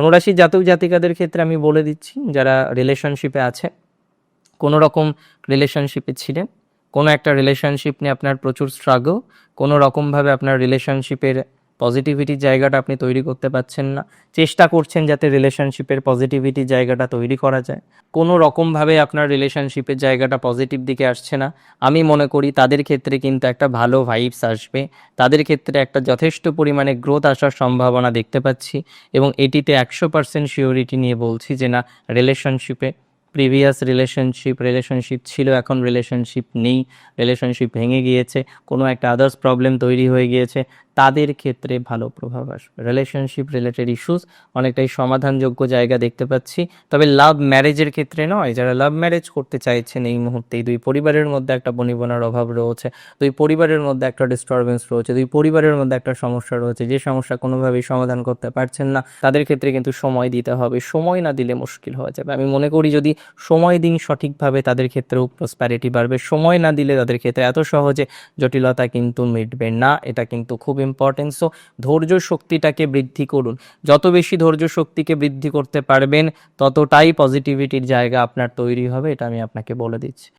ধনুরাশির জাতক জাতিকাদের ক্ষেত্রে আমি বলে দিচ্ছি, যারা রিলেশনশিপে আছে, কোনো রকম রিলেশনশিপে ছিলেন, কোনো একটা রিলেশনশিপ নিয়ে আপনার প্রচুর স্ট্রাগল, কোনো রকমভাবে আপনার রিলেশনশিপের পজিটিভিটির জায়গাটা আপনি তৈরি করতে পারছেন না, চেষ্টা করছেন যাতে রিলেশনশিপের পজিটিভিটির জায়গাটা তৈরি করা যায়, কোনো রকমভাবে আপনার রিলেশনশিপের জায়গাটা পজিটিভ দিকে আসছে না, আমি মনে করি তাদের ক্ষেত্রে কিন্তু একটা ভালো ভাইবস আসবে, তাদের ক্ষেত্রে একটা যথেষ্ট পরিমাণে গ্রোথ আসার সম্ভাবনা দেখতে পাচ্ছি। এবং এটিতে 100% শিওরিটি নিয়ে বলছি যে না, রিলেশনশিপে প্রিভিয়াস রিলেশনশিপ ছিল, এখন রিলেশনশিপ নেই, রিলেশনশিপ ভেঙে গিয়েছে, কোনো একটা আদার্স প্রবলেম তৈরি হয়ে গিয়েছে, তাদের ক্ষেত্রে ভালো প্রভাব আসবে। রিলেশনশিপ রিলেটেড ইস্যুস অনেকটাই সমাধানযোগ্য জায়গা দেখতে পাচ্ছি। তবে লাভ ম্যারেজের ক্ষেত্রে নয়, যারা লাভ ম্যারেজ করতে চাইছেন এই মুহূর্তেই, দুই পরিবারের মধ্যে একটা বনিবনার অভাব রয়েছে, দুই পরিবারের মধ্যে একটা ডিস্টারবেন্স রয়েছে, দুই পরিবারের মধ্যে একটা সমস্যা রয়েছে, যে সমস্যা কোনোভাবেই সমাধান করতে পারছেন না, তাদের ক্ষেত্রে কিন্তু সময় দিতে হবে। সময় না দিলে মুশকিল হয়ে যাবে। আমি মনে করি যদি সময় দিন সঠিকভাবে, তাদের ক্ষেত্রেও প্রসপ্যারিটি বাড়বে। সময় না দিলে তাদের ক্ষেত্রে এত সহজে জটিলতা কিন্তু মিটবে না, এটা কিন্তু খুব ইম্পর্টেন্ট। সো ধৈর্য শক্তিটাকে বৃদ্ধি করুন, যত বেশি ধৈর্য শক্তিকে বৃদ্ধি করতে পারবেন ততটাই পজিটিভিটির জায়গা আপনার তৈরি হবে, এটা আমি আপনাকে বলে দিচ্ছি।